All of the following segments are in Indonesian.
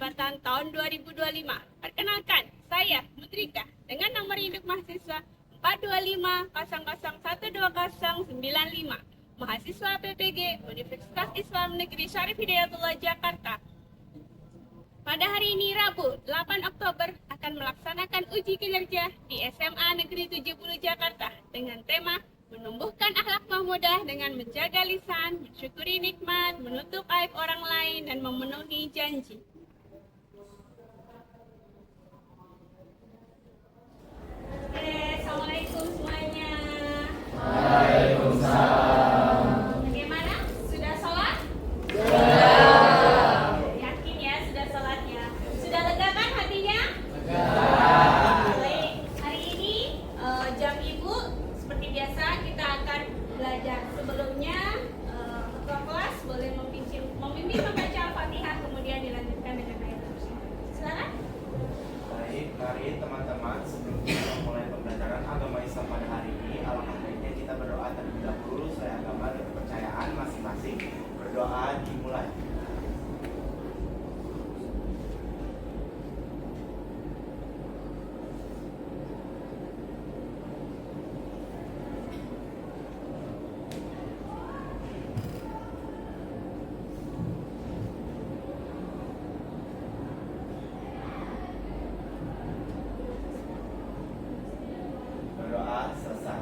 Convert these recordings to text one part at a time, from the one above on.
pendapatan tahun 2025. Perkenalkan, saya Mutrika dengan nomor induk mahasiswa 425001095, mahasiswa PPG Universitas Islam Negeri Syarif Hidayatullah Jakarta. Pada hari ini Rabu 8 Oktober akan melaksanakan uji kinerja di SMA Negeri 70 Jakarta dengan tema menumbuhkan akhlak mahmudah dengan menjaga lisan, mensyukuri nikmat, menutup aib orang lain, dan memenuhi janji. Assalamualaikum semuanya. Waalaikumsalam. Bagaimana? Sudah sholat? Yakin ya sudah sholatnya? Sudah lega kan hatinya? Baik, hari ini jam ibu seperti biasa kita akan belajar. Sebelumnya ketua kelas boleh memimpin membaca Al-Fatihah, kemudian dilanjutkan dengan ayat kursi. Silakan. Baik, mari teman-teman, sebelum kita memulai pembelajaran agama Islam pada hari ini, alangkah baiknya kita berdoa terlebih dahulu sesuai agama dan kepercayaan masing-masing. Berdoa dimulai. Berdoa selesai.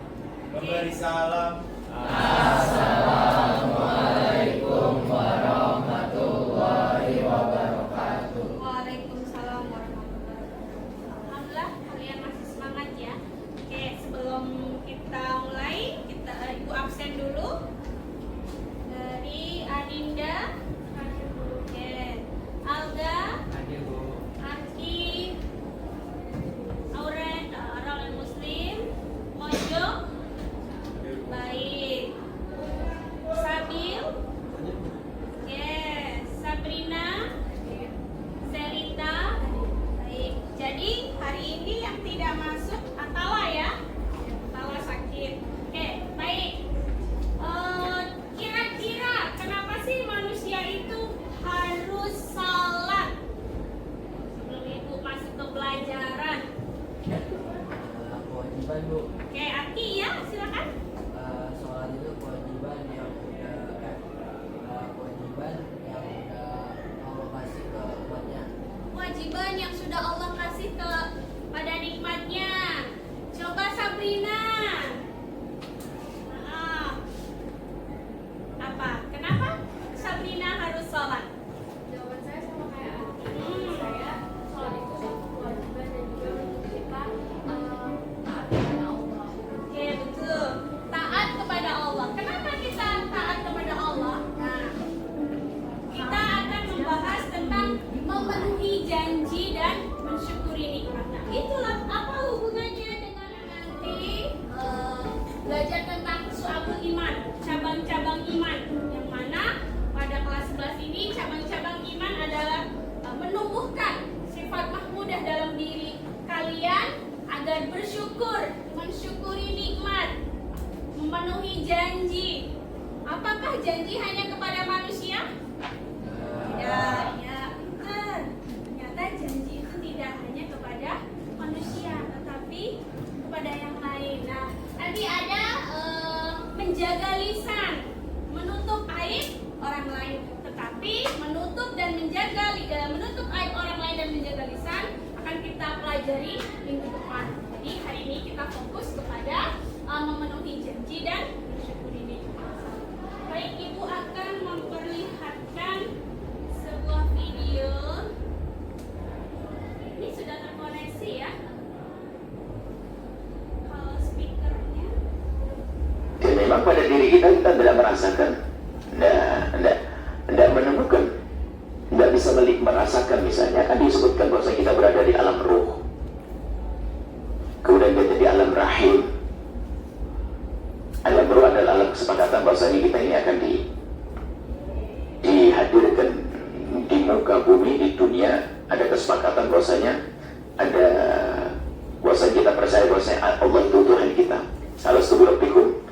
Memberi salam. Assalamualaikum warahmatullahi wabarakatuh. Waalaikumsalam warahmatullahi wabarakatuh. Alhamdulillah kalian masih semangat ya. Oke, sebelum kita mulai, ibu absen dulu. Dari Adinda, oke, Alga, Arki, Auren, Aral Muslim, Mojo, baik, Sabil, yes, Sabrina, Selita, baik. Jadi hari ini yang tidak masuk Atawa ya, Atawa sakit. Oke, baik. Kira-kira kenapa sih manusia itu harus salat? Sebelum ibu masuk ke pelajaran. Kewajiban, Bu. Oke, Arki ya, silakan. Sholat itu kewajiban yang Allah kasih ke umatnya. Kewajiban yang sudah Allah kasih pada nikmatnya. Coba Sabrina. Apa? Kenapa Sabrina harus sholat? Jawaban saya sama kayak Arti. Saya sholat itu satu kewajiban dan juga untuk kita taat kepada Allah. Oke, betul. Taat kepada Allah. Kenapa kita taat kepada Allah? Nah, kita akan membahas tentang memenuhi janji dan mensyukuri nikmat. Nah, itulah apa hubungannya dengan nanti belajar tentang su'abul iman, cabang-cabang iman, yang mana pada kelas 11 ini cabang-cabang iman adalah menumbuhkan sifat mahmudah dalam diri kalian agar bersyukur, mensyukuri nikmat, memenuhi janji. Apakah janji hanya kepada manusia? Tidak, ya benar. Ternyata janji itu tidak hanya kepada manusia, tetapi kepada yang lain. Nah, nanti ada menjaga lisan, menutup aib orang lain. Tetapi menutup aib orang lain dan menjaga lisan akan kita pelajari minggu depan. Jadi hari ini kita fokus kepada memenuhi janji dan bersyukuri nikmat. Baik, ibu akan memperlihatkan sebuah video. Ini sudah terkoneksi ya. Kalau speakernya, Ya, memang pada diri kita tidak merasakan, tidak menemukan, tidak bisa merasakan. Misalnya kan disebutkan bahwa kita berada di alam ruh, kemudian kita di alam rahim. Alam ruh adalah alam kesepakatan bahwasanya kita ini akan dihadirkan di muka bumi, di dunia. Ada kesepakatan bahwasanya kita percaya bahwasanya Allah itu Tuhan kita. Alastu birabbikum.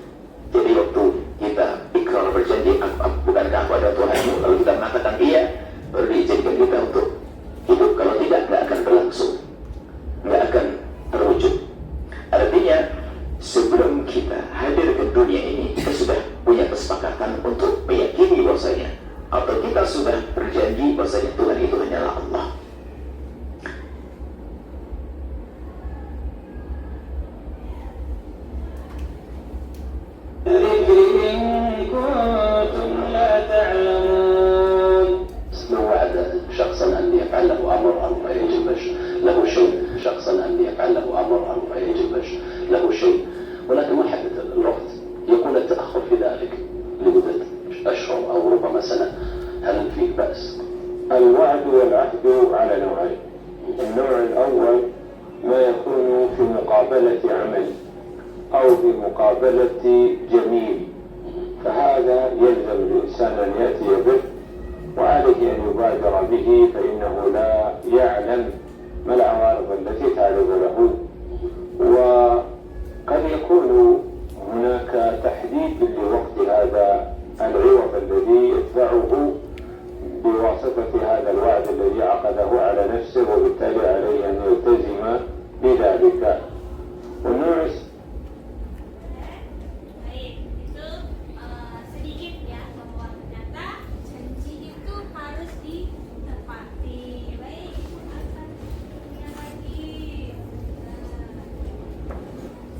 Jadi waktu kita ikrar berjanji, bukankah aku ada Tuhanmu, lalu kita mengatakan iya, baru diizinkan kita untuk له أمر لا يجبش له شيء، شخصا أن يفعل له أمر لا يجبش له شيء، ولكن ما حدد الوقت، يكون التأخر في ذلك لمدة أشهر أو ربما سنة، هل فيه بأس؟ الوعد والعهد على نوعين. النوع الأول ما يكون في مقابلة عمل أو في مقابلة جميل، فهذا يلزم الإنسان أن يأتي به وعليه أن يبادر به، فإنه لا يعلم ما العوارض التي تعرض له، وقد يكون هناك تحديد لوقت هذا العوض الذي يدفعه بواسطة هذا الوعد الذي عقده على نفسه، وبالتالي عليه أن يلتزم بذلك. والنوع Baik, itu sedikit ya bahwa ternyata janji itu harus ditepati. Baik, akan punya lagi.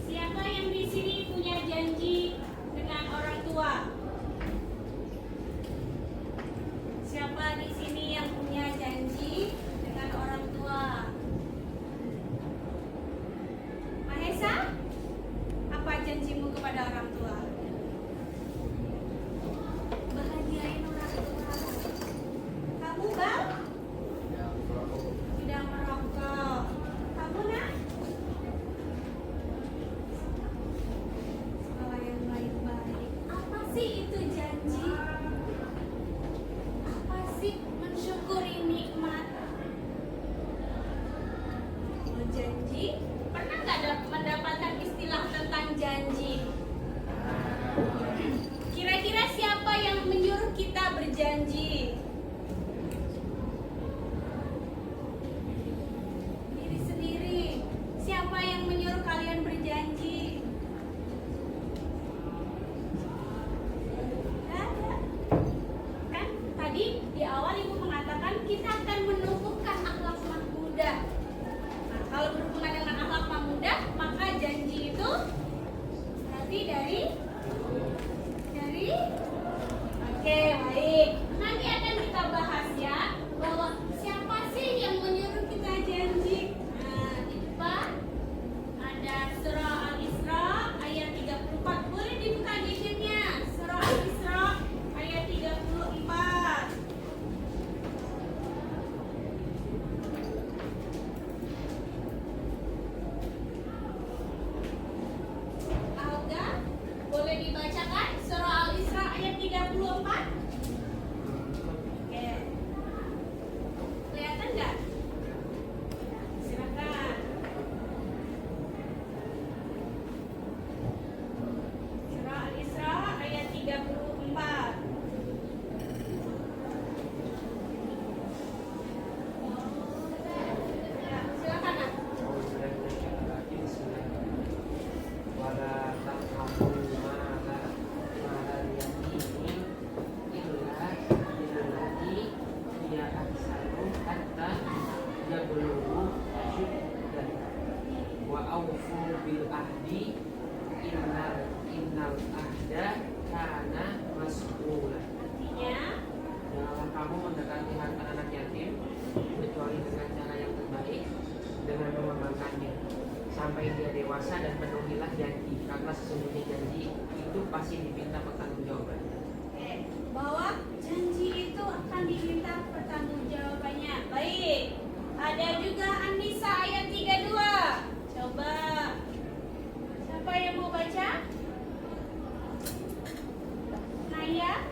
Siapa yang di sini punya janji dengan orang tua? Siapa di sini yang punya janji dengan orang tua? Mahesa? Apa janjimu kepada orang tua? Bahagiain orang tua. Kamu Bang? Tidak merokok. Kamu nak? Sekolah yang baik-baik. Apa sih itu janji? Apa sih mensyukuri nikmat? Janji? Pernah nggak mendapatkan istilah tentang janji? Kira-kira siapa yang menyuruh kita berjanji? Diri sendiri. Siapa yang menyuruh kalian berjanji? Nggak ada. Kan tadi di awal ibu mengatakan kita akan menumbuhkan akhlak mahmudah. Nah, kalau berhubungan dengan akhlak mahmudah, maka janji itu berarti dari oke, baik. Nanti akan kita bahas ya bahwa siapa sih yang menyuruh kita janji. Nah, di depan ada surah Al-Isra ayat 34. Boleh dibuka gadgetnya. Surah Al-Isra ayat 34. Alga, boleh dibacakan surah Al-Isra ayat 34? Oke. Kelihatan nggak? Silakan. Surah Al-Isra ayat 34. Ya, silakan Nak. wala taqrabu mala yatimi illa billati hiya ahsanu hatta yablughu ashuddah wa awfu bil ahdi innal ahda kana mas'ula. Artinya, Janganlah kamu mendekati harta anak yatim kecuali dengan cara yang terbaik, dengan mengembangkannya sampai dia dewasa, dan penuhilah janji, karena sesungguhnya janji itu pasti diminta pertanggungjawaban. oke, bahwa janji itu akan diminta pertanggungjawabannya. Baik. Ada juga An-Nisa ayat 32. Coba. Siapa yang mau baca? Naya?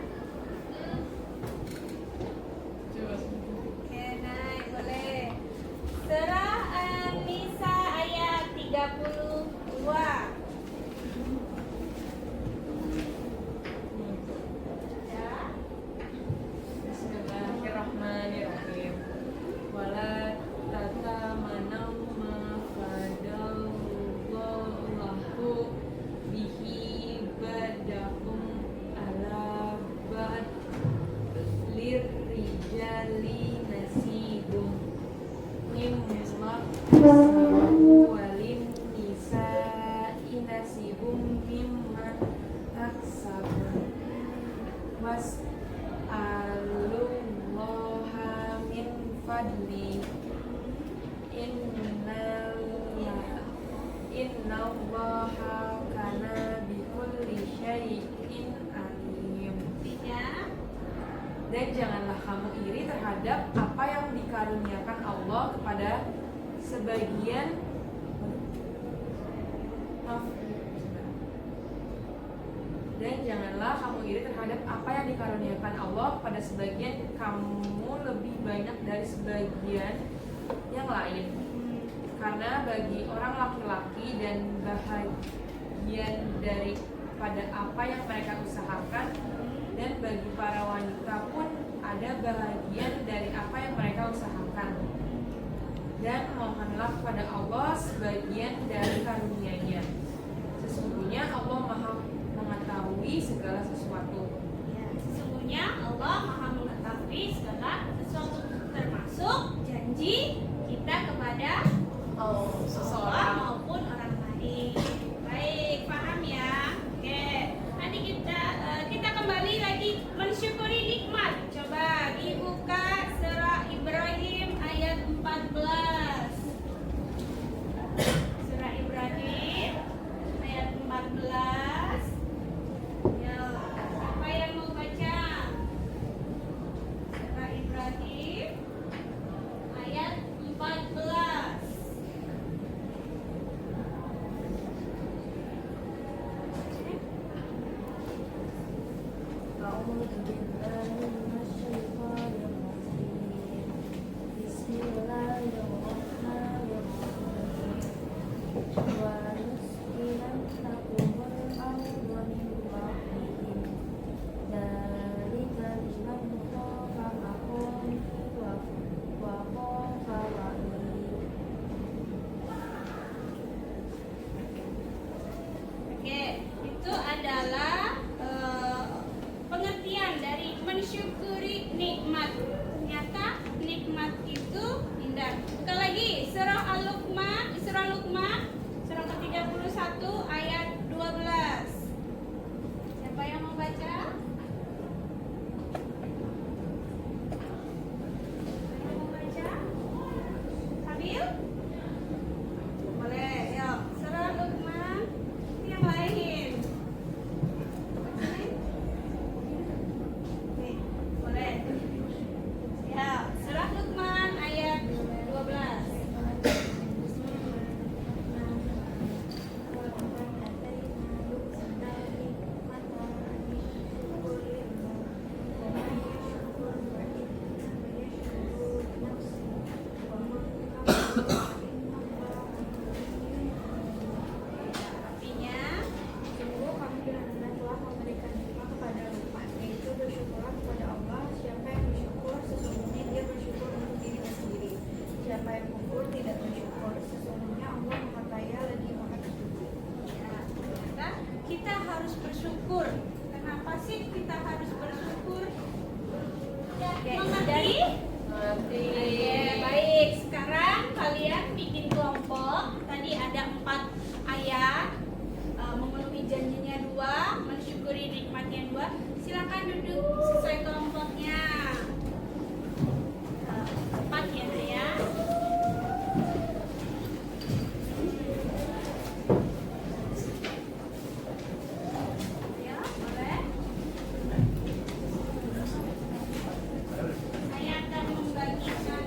Oke, Nay, boleh. Surah An-Nisa ayat 32. Ya. Bismillahirrahmanirrahim. Wala tatamanaw ma fadallahu bihi badakum ala bad lirrijali nasibum mimma walin nisa'i nasibum mimma aksabun was'alullaha min fadli Innallaha kana bikulli syai'in alim. Artinya, Dan janganlah kamu iri terhadap apa yang dikaruniakan Allah kepada sebagian maaf. Dan janganlah kamu iri terhadap apa yang dikaruniakan Allah kepada sebagian kamu lebih banyak dari sebagian yang lain. Karena bagi orang laki-laki dan bahagian daripada apa yang mereka usahakan, dan bagi para wanita pun ada bahagian dari apa yang mereka usahakan. Dan mohonlah kepada Allah sebagian dari karunia-Nya. Sesungguhnya Allah Maha mengetahui segala sesuatu. ya, sesungguhnya Allah Maha mengetahui segala sesuatu, termasuk janji kita kepada seseorang maupun orang lain. Baik, paham ya? Oke, nanti kita kembali lagi mensyukuri nikmat. Coba dibuka surah Ibrahim ayat 14. Surah Ibrahim ayat 14. Ya, siapa yang mau baca? Surah Ibrahim ayat 14. Oke, itu adalah pengertian dari mensyukuri nikmat. Ternyata nikmat itu indah. Buka lagi surah Al-Luqman, surah ke-31 ayat 12. Siapa yang mau baca? Siapa yang mau baca? Sambil? Boleh, yuk. Surah Al-Luqman. Yang lain. Nih, boleh. Ya, surah Luqman ayat 12. Artinya, Sungguh kami benar-benar telah memberikan nikmat kepada rumah, yaitu bersyukurlah kepada Allah. Siapa yang bersyukur, sesungguhnya dia bersyukur untuk dirinya sendiri. Siapa yang kufur, tidak bersyukur, sesungguhnya Allah Maha Kaya lagi Maha Terpuji. ya, ternyata kita harus bersyukur. Kenapa sih kita harus bersyukur? Mengerti? Oke, baik. Sekarang kalian bikin kelompok. Tadi ada 4 ayat. Memenuhi janjinya 2, mensyukuri nikmatnya 2. Silakan duduk sesuai kelompoknya. 4 ya, Nak, ya. Ya, boleh. Saya akan membagikan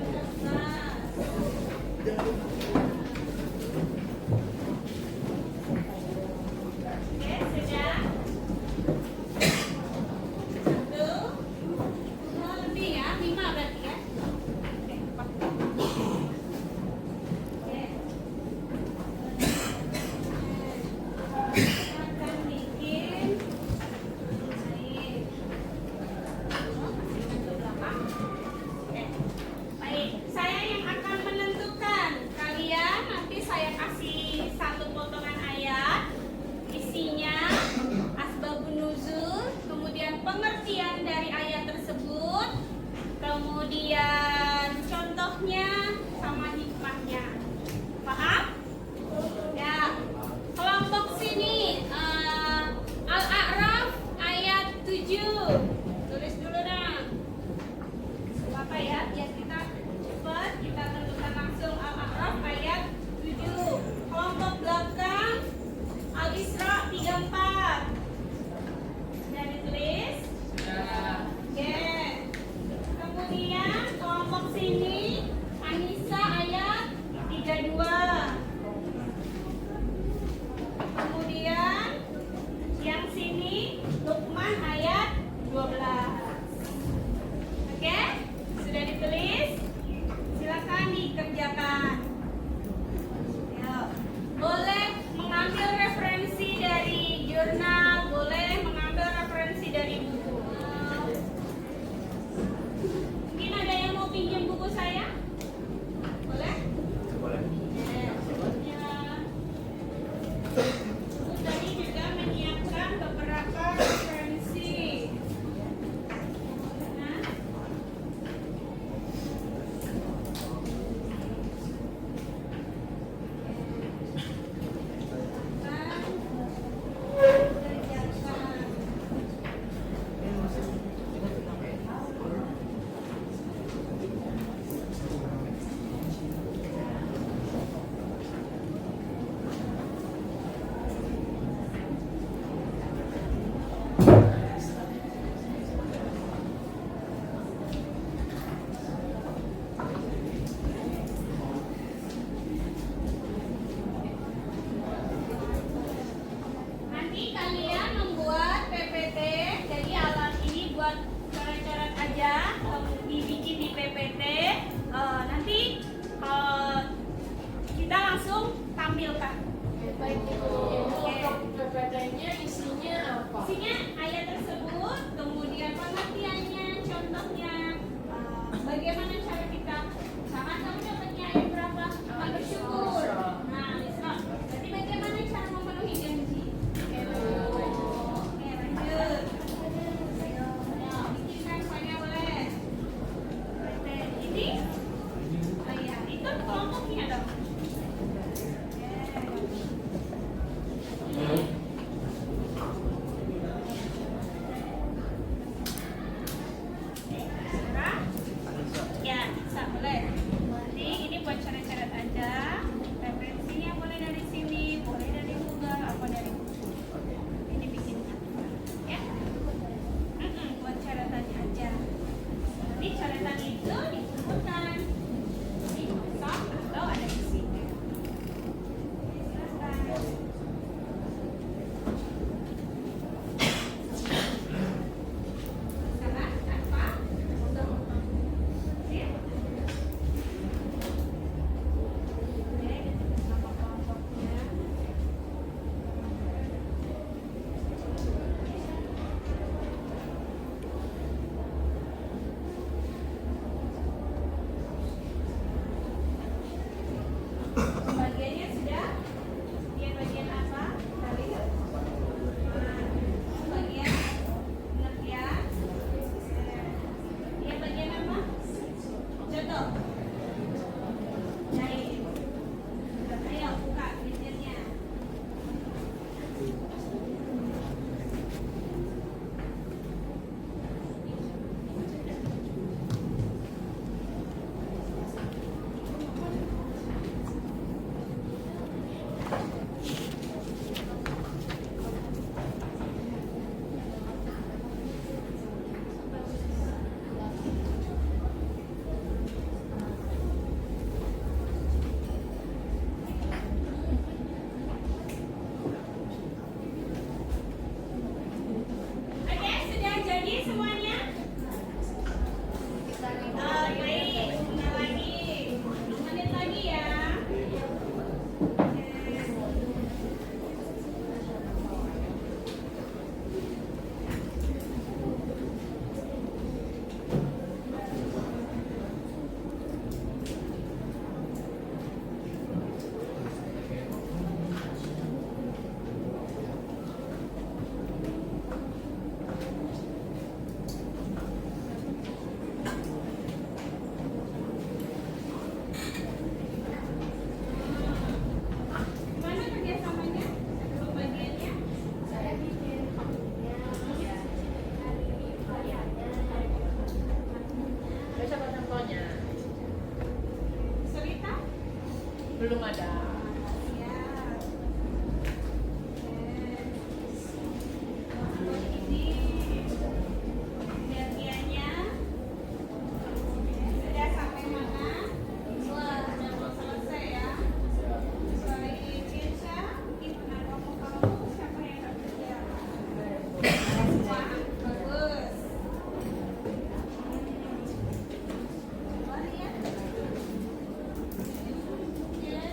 tampilkan. Baik itu. Untuk PPT-nya isinya apa? Isinya ayat tersebut, kemudian pengertiannya, contohnya, bagaimana cara kita, misalkan kamu dapatnya ayat berapa? Bersyukur. Nah, misal, berarti bagaimana cara memenuhi janji? Oke, lanjut. Ayo, bikinkan semuanya boleh. Ini, oh iya, itu kelompoknya dong. Ya, bisa boleh. Jadi ini buat coret-coret aja. Referensinya boleh dari sini, boleh dari Google, apa dari buku. Ini bikin ya. Buat coretannya aja. Nanti coretan itu dikumpulkan di kosong atau ada di sini. Silakan. Salah apa? Ya. Oke, nama kelompoknya. Bagiannya sudah? Dia bagian apa? Tadi? Bagian pengertian. Dia bagian apa? Contoh. Baik. Ayo buka bibirnya. Oke, sudah jadi semuanya? Baik, sebentar lagi. 6 menit lagi ya. Oke. Gimana kerjasamanya? Pembagiannya? Saya bikin Bisa apa contohnya? Cerita? Belum ada. Siap. Oke. Ini bagiannya sudah sampai mana? Wah, sudah mau selesai ya. Kecuali Cinta, gimana kamu siapa yang nggak kerja? Wah, bagus. Boleh ya? Ya.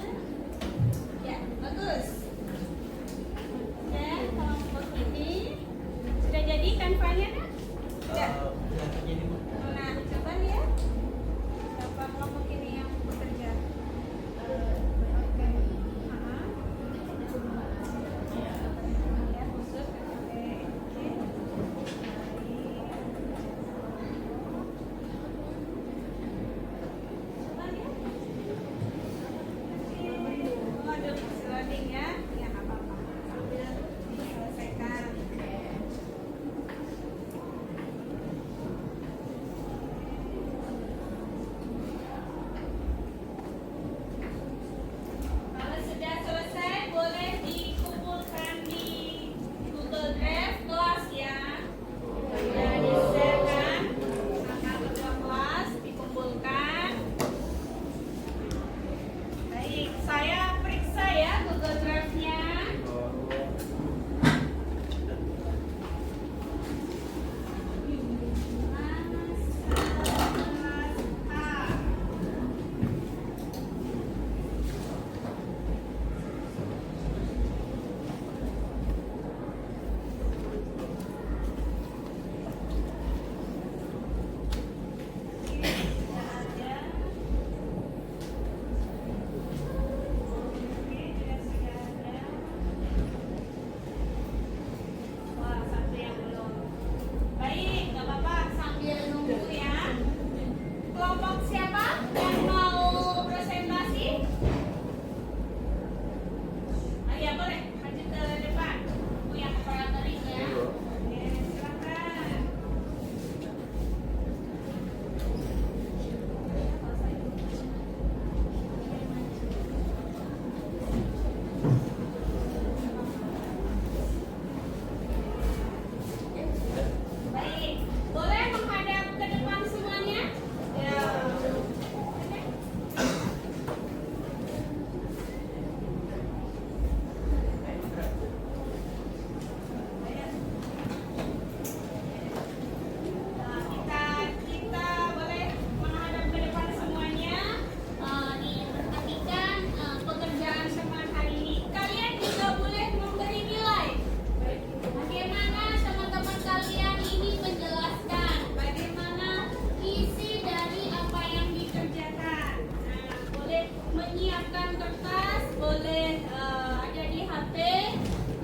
menyiapkan kertas, boleh ada di HP,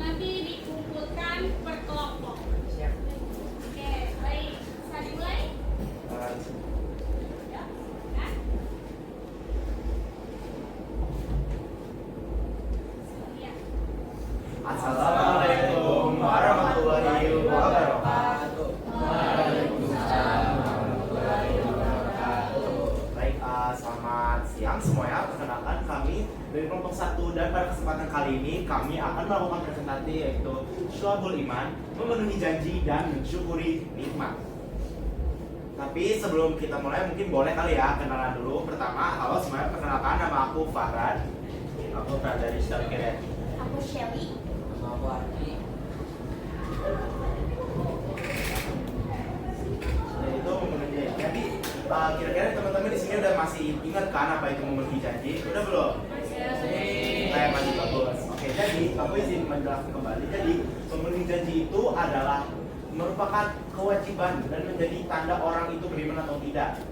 nanti dikumpulkan per kelompok. Siap. Oke, baik. Bisa dimulai? Ya, silakan. Ya. Assalamualaikum warahmatullahi wabarakatuh. Baik, selamat siang semuanya. Perkenalkan kami dari kelompok 1 dan pada kesempatan kali ini kami akan melakukan presentasi yaitu Syu'abul Iman, memenuhi janji dan mensyukuri nikmat. Tapi sebelum kita mulai mungkin boleh kali ya kenalan dulu. Pertama, halo semuanya, perkenalkan nama aku Farhan. Aku berada dari Starkir. Aku Shelly. Sama aku Ardi. Itu memenuhi janji. Jadi kira-kira teman-teman di sini udah masih ingat kan apa itu memenuhi janji? Udah belum? Masih bagus. Oke, jadi aku izin menjelaskan kembali. Jadi memenuhi janji itu adalah merupakan kewajiban dan menjadi tanda orang itu beriman atau tidak.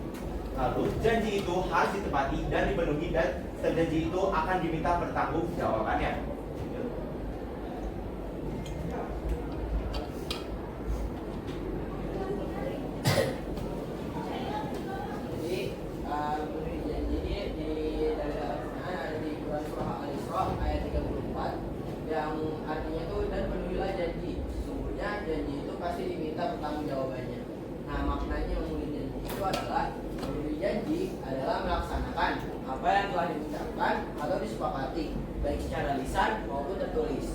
Lalu janji itu harus ditepati dan dipenuhi dan janji itu akan diminta pertanggungjawabannya. Jadi memenuhi janji ini dari dalam Quran ada di surah Al-Isra ayat 34 yang artinya tuh dan penuhilah janji. Sesungguhnya janji itu pasti diminta pertanggungjawabannya. Nah, maknanya memenuhi janji itu adalah memenuhi janji adalah melaksanakan apa yang telah diucapkan atau disepakati baik secara lisan maupun tertulis.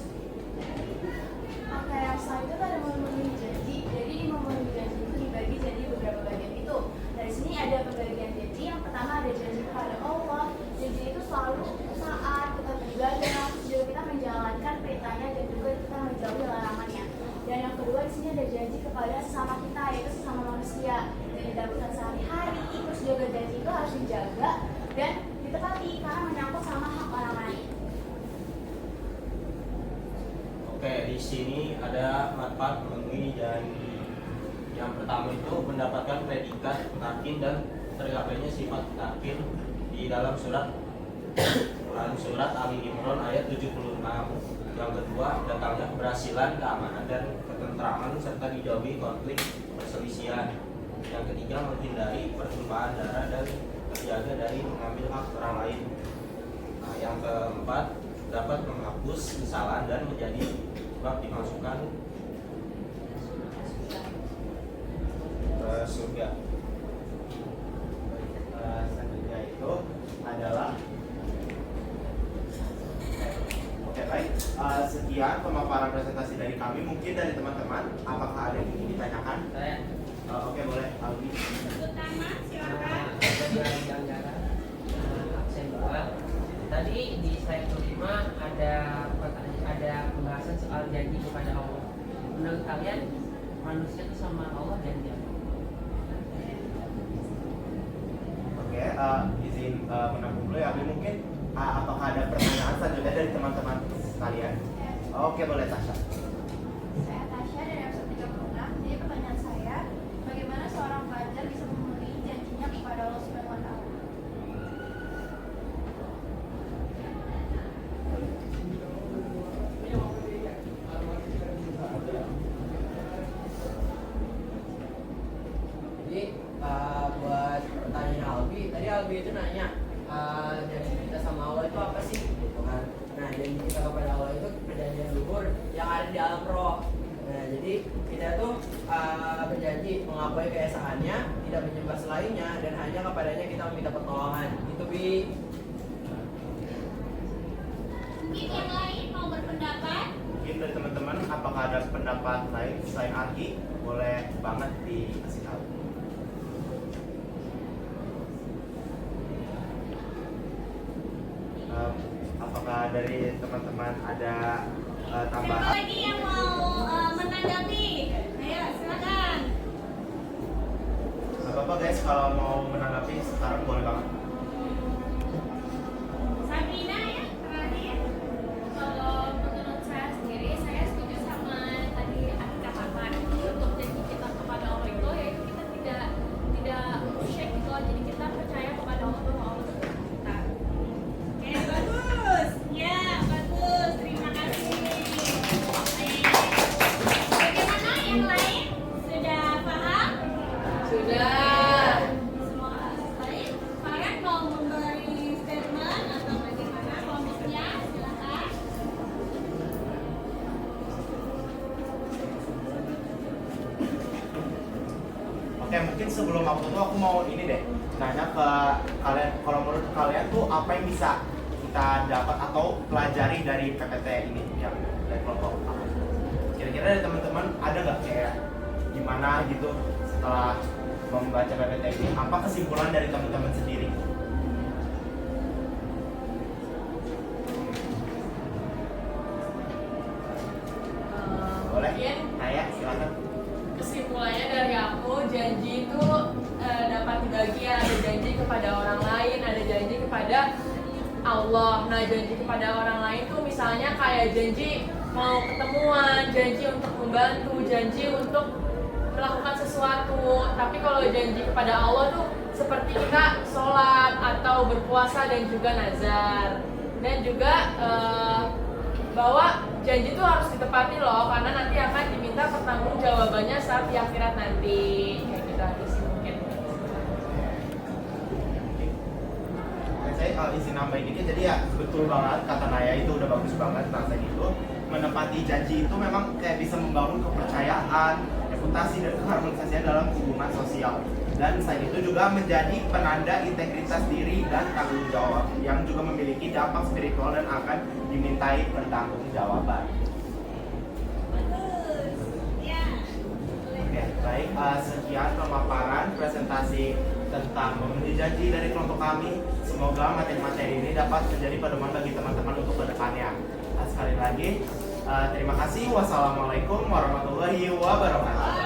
Oke, yang selanjutnya ada memenuhi janji. Jadi di memenuhi janji itu dibagi jadi beberapa bagian itu. Dari sini ada pembagian janji. Yang pertama ada janji kepada Allah. Janji itu selalu taat, kita beribadah, juga kita menjalankan perintahnya dan juga kita menjauhi larangannya. Dan yang kedua di sini ada janji kepada sesama kita, yaitu sesama manusia yang dilakukan sehari-hari. Terus juga janji itu harus dijaga dan ditepati karena menyangkut sama hak orang lain. Oke, di sini ada manfaat memenuhi janji. Yang pertama itu mendapatkan predikat takin dan tergapainya sifat takin di dalam surat Ali Imran ayat 76. Yang kedua, datangnya keberhasilan, keamanan dan ketentraman serta dijauhi konflik perselisihan. Yang ketiga, menghindari pertumpahan darah dan terjaga dari mengambil hak orang lain. Nah, yang keempat, dapat menghapus kesalahan dan menjadi sebab dimasukkan ke surga. Selanjutnya itu adalah oke, baik. Sekian pemaparan presentasi dari kami. Mungkin dari teman-teman apakah ada yang ingin ditanyakan? Saya Oke, boleh Aldi. Utama, silakan. absen 2. Tadi di slide kelima ada pembahasan soal janji kepada Allah. Menurut kalian manusia itu sama Allah janji apa? Oke, izin menanggung dulu ya. Mungkin apakah ada pertanyaan selanjutnya dari teman-teman sekalian? Oke, boleh Tasya. Saya Tasya dari episode 36. Jadi pertanyaan saya, bagaimana seorang pelajar bisa memenuhi janjinya kepada Allah Subhanahu wa Ta'ala? Jadi buat pertanyaan Albi, tadi Albi itu nanya janji kita sama Allah itu apa sih? Gitu kan. Nah, janji kita kepada Allah itu perjanjian luhur yang ada di alam roh. Nah, jadi kita tuh berjanji mengakui keesaannya, tidak menyembah selainnya, dan hanya kepadanya kita meminta pertolongan. Itu Bi. Mungkin yang lain mau berpendapat? Mungkin dari teman-teman apakah ada pendapat lain selain Arki? Boleh banget dikasih tahu. Apakah dari teman-teman ada Siapa tambahan? lagi yang mau menanggapi? Ayo, silakan. Gak apa-apa guys, kalau mau menanggapi sekarang boleh banget. Sabrina ya, terakhir. Kalau menurut saya sendiri, saya setuju sama tadi Adi katakan. Untuk janji kita kepada Allah itu, yaitu kita tidak musyrik gitu. Jadi kita percaya kepada Allah bahwa Allah itu Tuhan kita. mungkin sebelum aku tutup aku mau ini deh nanya ke kalian, kalau menurut kalian tuh apa yang bisa kita dapat atau pelajari dari PPT ini yang dari kelompok aku? Kira-kira dari teman-teman ada nggak kayak gimana gitu setelah membaca PPT ini, apa kesimpulan dari teman-teman sendiri? Boleh? Mungkin Naya, silakan. kesimpulannya dari aku, janji itu dapat dibagi, ada janji kepada orang lain, ada janji kepada Allah. Nah, janji kepada orang lain tuh misalnya kayak janji mau ketemuan, janji untuk membantu, janji untuk melakukan sesuatu. Tapi kalau janji kepada Allah tuh seperti kita sholat atau berpuasa dan juga nazar. Dan juga bahwa janji itu harus ditepati loh, karena nanti akan diminta pertanggungjawabannya saat di akhirat nanti. Kayak gitu aja sih mungkin. Saya izin nambahin dikit, jadi ya betul banget kata Naya, itu udah bagus banget tentang itu. Menepati janji itu memang kayak bisa membangun kepercayaan, reputasi dan keharmonisasian dalam hubungan sosial. Dan selain itu juga menjadi penanda integritas diri dan tanggung jawab yang juga memiliki dampak spiritual dan akan dimintai pertanggungjawaban. Bagus. Ya. Oke, baik, sekian pemaparan presentasi tentang memenuhi janji dari kelompok kami. Semoga materi-materi ini dapat menjadi pedoman bagi teman-teman untuk kedepannya. Sekali lagi, terima kasih. Wassalamualaikum warahmatullahi wabarakatuh.